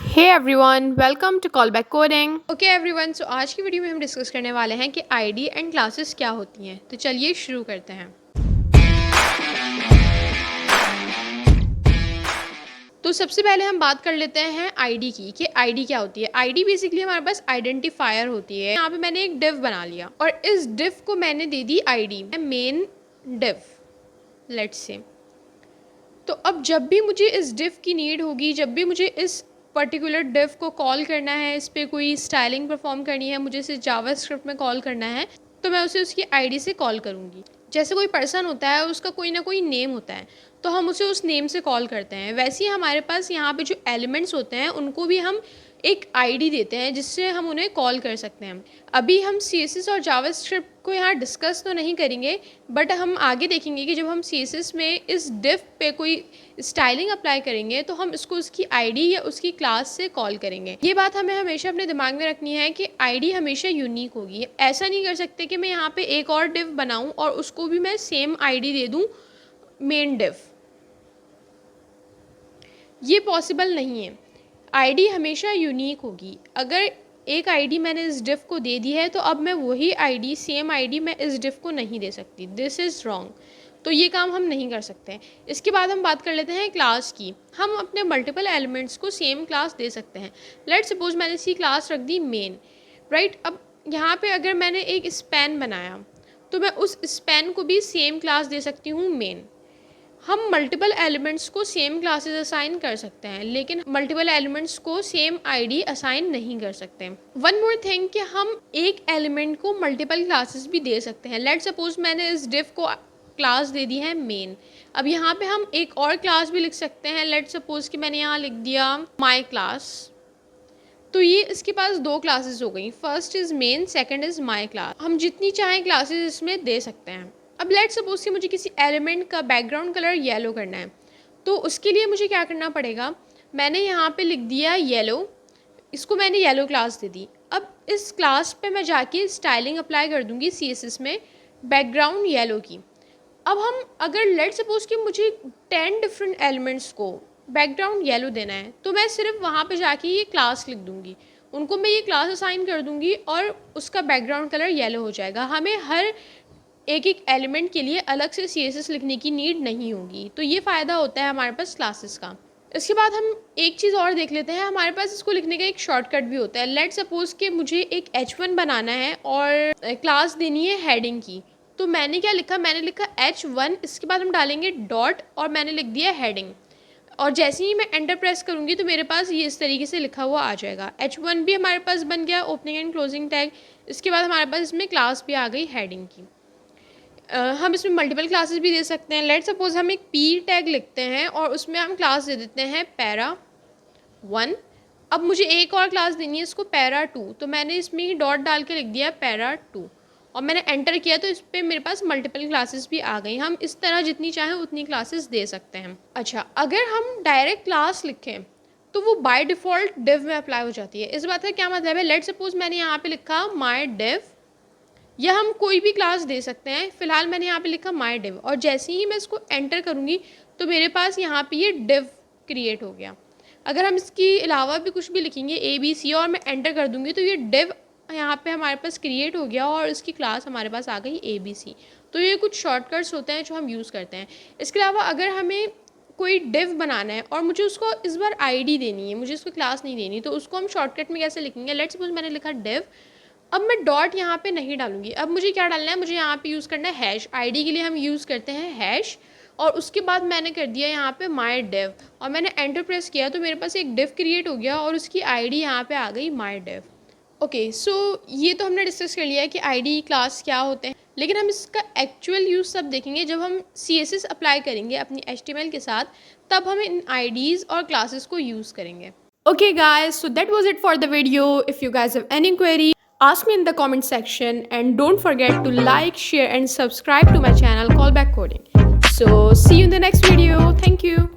Hey everyone, welcome to call back coding. Okay everyone, so आज की video में हम डिस्कस करने वाले हैं कि आईडी एंड क्लासेस क्या होती हैं। तो चलिए शुरू करते हैं। तो सबसे पहले हम बात कर लेते हैं आईडी की कि आईडी क्या होती है। आईडी बेसिकली हमारे पास आइडेंटिफायर होती है। यहाँ पे मैंने एक डिव बना लिया और इस डिव को मैंने दे दी ID, main div let's say. तो अब जब भी मुझे इस डिव की नीड होगी, जब भी मुझे इस पर्टिकुलर डिव को कॉल करना है, इस पर कोई स्टाइलिंग परफॉर्म करनी है, मुझे इसे जावास्क्रिप्ट में कॉल करना है, तो मैं उसे उसकी आईडी से कॉल करूँगी। जैसे कोई पर्सन होता है, उसका कोई ना कोई नेम होता है, तो हम उसे उस नेम से कॉल करते हैं। वैसे ही हमारे पास यहाँ पे जो एलिमेंट्स होते हैं उनको भी हम एक आईडी देते हैं जिससे हम उन्हें कॉल कर सकते हैं। अभी हम CSS और जावास्क्रिप्ट को यहाँ डिस्कस तो नहीं करेंगे, बट हम आगे देखेंगे कि जब हम CSS में इस डिव पे कोई स्टाइलिंग अप्लाई करेंगे तो हम इसको उसकी आईडी या उसकी क्लास से कॉल करेंगे। ये बात हमें हमेशा अपने दिमाग में रखनी है कि आईडी हमेशा यूनिक होगी। ऐसा नहीं कर सकते कि मैं यहाँ पे एक और डिव बनाऊँ और उसको भी मैं सेम आईडी दे दूँ मेन डिव। ये पॉसिबल नहीं है। आईडी हमेशा यूनिक होगी। अगर एक आईडी मैंने इस डिव को दे दी है तो अब मैं वही आईडी, सेम आईडी मैं इस डिव को नहीं दे सकती। This is wrong. तो ये काम हम नहीं कर सकते। इसके बाद हम बात कर लेते हैं क्लास की। हम अपने मल्टीपल एलिमेंट्स को सेम क्लास दे सकते हैं। लेट्स सपोज मैंने इसकी क्लास रख दी मेन, राइट। अब यहाँ पे अगर मैंने एक स्पैन बनाया तो मैं उस स्पैन को भी सेम क्लास दे सकती हूँ मेन। हम मल्टीपल एलिमेंट्स को सेम क्लासेस असाइन कर सकते हैं, लेकिन मल्टीपल एलिमेंट्स को सेम आईडी असाइन नहीं कर सकते। वन मोर थिंग कि हम एक एलिमेंट को मल्टीपल क्लासेस भी दे सकते हैं। लेट्स सपोज मैंने इस डिव को क्लास दे दी है मेन। अब यहाँ पे हम एक और क्लास भी लिख सकते हैं। लेट्स सपोज कि मैंने यहाँ लिख दिया माई क्लास। तो ये इसके पास दो क्लासेस हो गई। First is main, second is my class. हम जितनी चाहें क्लासेस इसमें दे सकते हैं। अब लेट्स सपोज कि मुझे किसी एलिमेंट का बैकग्राउंड कलर येलो करना है, तो उसके लिए मुझे क्या करना पड़ेगा। मैंने यहाँ पे लिख दिया येलो, इसको मैंने येलो क्लास दे दी। अब इस क्लास पे मैं जाके स्टाइलिंग अप्लाई कर दूँगी CSS में बैकग्राउंड येलो की। अब हम अगर लेट्स सपोज कि मुझे 10 डिफरेंट एलिमेंट्स को बैकग्राउंड येलो देना है, तो मैं सिर्फ वहाँ पे जाके ये क्लास लिख दूँगी, उनको मैं ये क्लास असाइन कर दूँगी और उसका बैकग्राउंड कलर येलो हो जाएगा। हमें हर एक एक एलिमेंट के लिए अलग से CSS लिखने की नीड नहीं होगी। तो ये फ़ायदा होता है हमारे पास क्लासेस का। इसके बाद हम एक चीज़ और देख लेते हैं। हमारे पास इसको लिखने का एक शॉर्टकट भी होता है। लेट्स सपोज कि मुझे एक H1 बनाना है और क्लास देनी है हेडिंग की। तो मैंने क्या लिखा, मैंने लिखा H1, इसके बाद हम डालेंगे डॉट और मैंने लिख दिया हेडिंग। और जैसे ही मैं एंटर प्रेस करूँगी तो मेरे पास ये इस तरीके से लिखा हुआ आ जाएगा। H1 भी हमारे पास बन गया, ओपनिंग एंड क्लोजिंग टैग। इसके बाद हमारे पास इसमें क्लास भी आ गई हेडिंग की। हम इसमें मल्टीपल क्लासेस भी दे सकते हैं। लेट्स सपोज हम एक P टैग लिखते हैं और उसमें हम क्लास दे देते हैं para1। अब मुझे एक और क्लास देनी है इसको para2, तो मैंने इसमें ही डॉट डाल के लिख दिया para2 और मैंने एंटर किया तो इस पर मेरे पास मल्टीपल क्लासेस भी आ गई। हम इस तरह जितनी चाहें उतनी क्लासेस दे सकते हैं। अच्छा, अगर हम डायरेक्ट क्लास लिखें तो वो बाय डिफ़ॉल्ट डिव में अप्लाई हो जाती है। इस बात का क्या मतलब है। लेट्स सपोज मैंने यहाँ पे लिखा माई डिव, या हम कोई भी क्लास दे सकते हैं। फिलहाल मैंने यहाँ पे लिखा माई डिव और जैसे ही मैं इसको एंटर करूँगी तो मेरे पास यहाँ पे ये डिव क्रिएट हो गया। अगर हम इसके अलावा भी कुछ भी लिखेंगे ABC और मैं एंटर कर दूँगी तो ये डिव यहाँ पे हमारे पास क्रिएट हो गया और इसकी क्लास हमारे पास आ गई ABC। तो ये कुछ शॉर्टकट्स होते हैं जो हम यूज़ करते हैं। इसके अलावा अगर हमें कोई डिव बनाना है और मुझे उसको इस बार आईडी देनी है, मुझे उसको क्लास नहीं देनी, तो उसको हम शॉर्टकट में कैसे लिखेंगे। लेट्स सपोज मैंने लिखा डिव। अब मैं डॉट यहाँ पे नहीं डालूंगी। अब मुझे क्या डालना है, मुझे यहाँ पे यूज़ करना है हैश। आईडी के लिए हम यूज़ करते हैं हैश। और उसके बाद मैंने कर दिया यहाँ पे माई डिव और मैंने एंटर प्रेस किया तो मेरे पास एक डिव क्रिएट हो गया और उसकी आईडी यहाँ पे आ गई माई डिव। ओके, सो ये तो हमने डिस्कस कर लिया है कि आईडी क्लास क्या होते हैं, लेकिन हम इसका एक्चुअल यूज़ तब देखेंगे जब हम CSS अप्लाई करेंगे अपनी HTML के साथ, तब हम इन IDs और क्लासेस को यूज़ करेंगे। Okay guys, so that was it for the video. If you guys have any query, ask me in the comment section and don't forget to like, share and subscribe to my channel Callback Coding. So see you in the next video. Thank you.